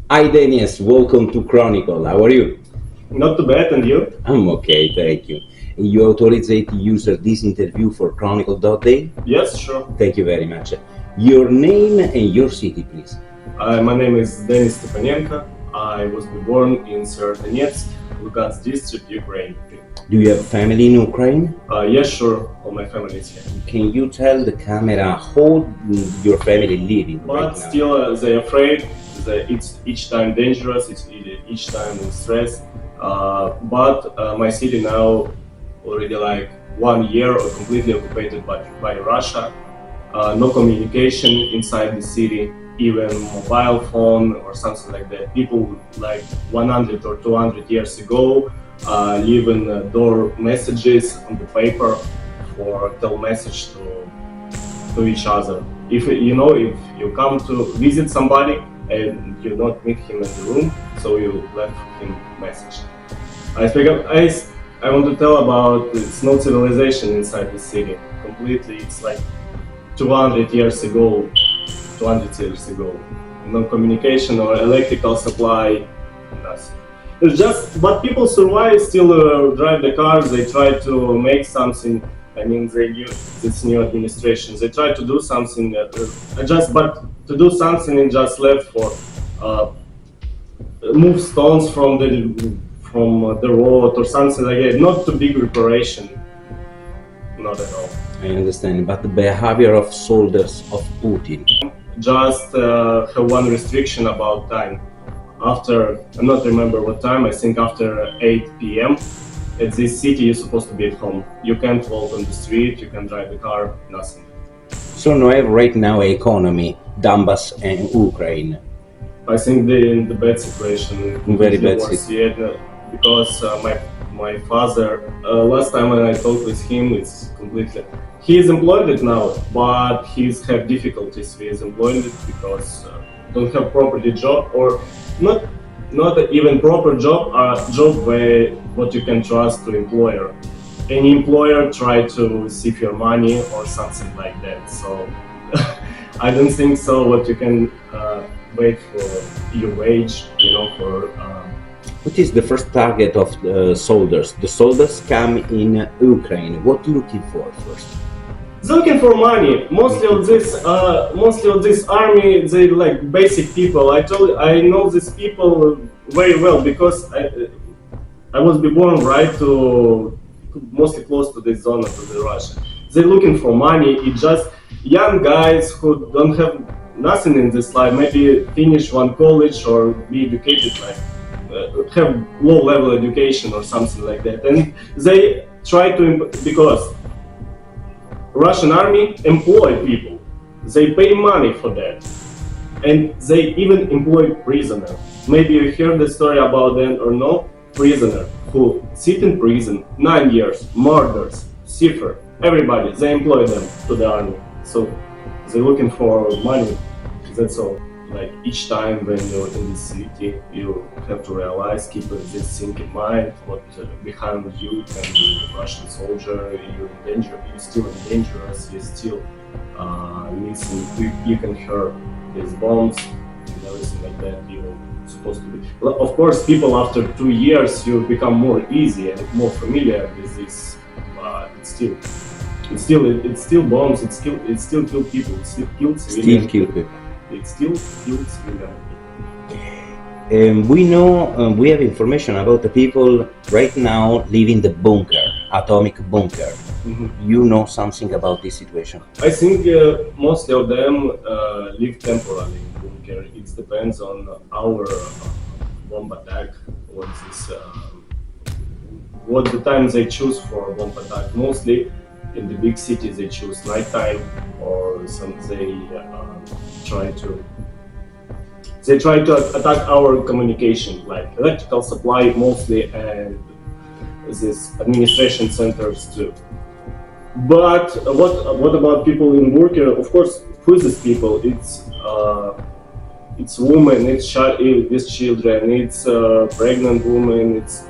Hi Dennis, welcome to Chronicle. How are you? Not too bad, and you? I'm okay, thank you. You authorized to use this interview for Chronicle.day? Yes, sure. Thank you very much. Your name and your city, please. My name is Denis Stepanenko. I was born in Severodonetsk, Lugansk district, Ukraine. Do you have family in Ukraine? Yes, sure. All my family is here. Can you tell the camera how your family living But right now? still, they're afraid. It's each time dangerous. It's each time in stress. But my city now already like 1 year or completely occupied by Russia. No communication inside the city, even mobile phone or something like that. People like 100 or 200 years ago leaving door messages on the paper for tell message to each other. If you come to visit somebody and you not meet him in the room, so you left him message. I want to tell about it's no civilization inside the city. Completely, it's like 200 years ago, 200 years ago. No communication or electrical supply, nothing. It's just, but people survive, still drive the cars, they try to make something. I mean, this new administration, they try to do something, but to do something and just left for move stones from the road or something like that. Not too big reparation, not at all. I understand, but the behavior of soldiers of Putin. Just have one restriction about time. After, I'm not remember what time, I think after 8 p.m. at this city you're supposed to be at home. You can't walk on the street, you can drive the car, nothing. So now have right now economy, Donbass and Ukraine. I think they're in the bad situation. Very bad situation. Because my father, last time when I talked with him, it's completely. He is employed now, but he's have difficulties with employment because don't have properly job or not even proper job, a job where what you can trust to employer. Any employer try to save your money or something like that. So I don't think so. What you can wait for your wage, for. What is the first target of the soldiers? The soldiers come in Ukraine. What looking for first? Looking for money. Mostly of this army, they like basic people. I know these people very well because I was born right to mostly close to this zone of the Russia. They're looking for money. It's just young guys who don't have nothing in this life. Maybe finish one college or be educated, like have low level education or something like that, and they try to because. Russian army employ people. They pay money for that. And they even employ prisoner. Maybe you heard the story about them or no? Prisoner who sit in prison 9 years, murders, cipher, everybody, they employ them to the army. So they're looking for money, that's all. Like each time when you're in the city, you have to realize, keep this thing in mind, what behind you can be a Russian soldier, you're in danger, you're still dangerous, you're still missing, you can hear these bombs and everything like that, you're supposed to be. Of course, people after 2 years, you become more easy and more familiar with this, but it's still bombs, it still kill people, it still kills civilians. Still kill people. It still kills civilians. We know, we have information about the people right now living the bunker, atomic bunker. Mm-hmm. You know something about this situation? I think mostly of them live temporarily in bunker. It depends on our bomb attack. What the time they choose for bomb attack. Mostly in the big cities they choose nighttime or they try to attack our communication, like electrical supply mostly, and these administration centers too. But what about people in worker? Of course, who is these people? It's women, it's children, it's pregnant women, it's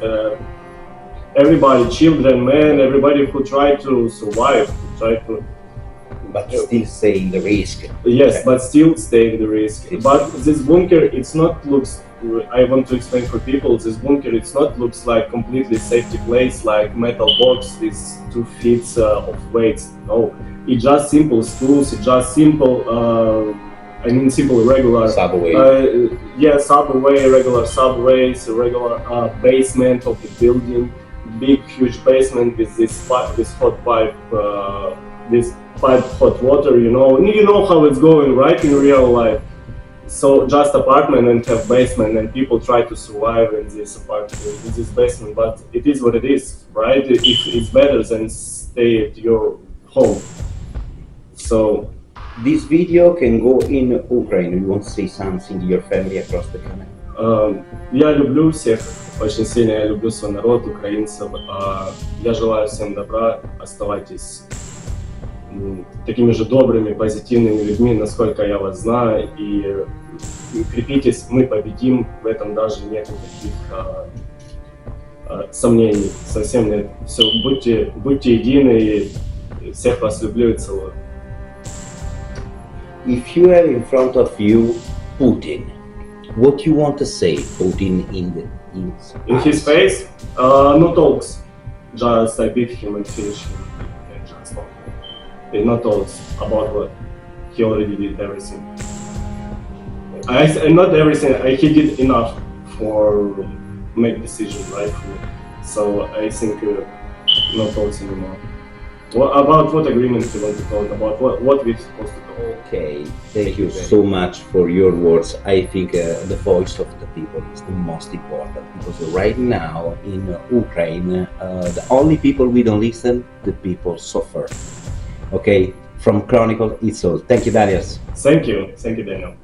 everybody, children, men, everybody who try to survive, who try to. But still saying the risk. Yes, but still stay in the risk. But this bunker, it's not looks I want to explain for people, this bunker, it's not looks like completely safety place like metal box with 2 feet of weights. No, it's just simple stools. It's just simple. Simple regular Subway. Subway, regular subways, regular basement of the building, big huge basement with this hot pipe, this pipe hot water. You know how it's going, right, in real life. So just apartment and have basement, and people try to survive in this apartment, in this basement. But it is what it is, right? It's better than stay at your home. So. This video can go in Ukraine. You want to say something to your family across the camera? Я люблю всех очень сильно, я люблю свой народ, украинцев. Я желаю всем добра, оставайтесь такими же добрыми, позитивными людьми, насколько я вас знаю, и крепитесь, мы победим, в этом даже нет никаких сомнений, совсем нет. Все, будьте едины, и всех вас люблю и целую. If you have in front of you Putin, what you want to say Putin in his face? No talks. Just I beat him and finish him. And just talk. No talks about what he already did everything. Not everything. He did enough for make decision rightfully. So I think no talks anymore. About what agreement we want to talk about? What we're supposed to talk? Okay, thank you so much for your words. I think the voice of the people is the most important, because right now in Ukraine, the only people we don't listen, the people suffer. Okay, from Chronicle, it's all. Thank you, Darius. Thank you, Daniel.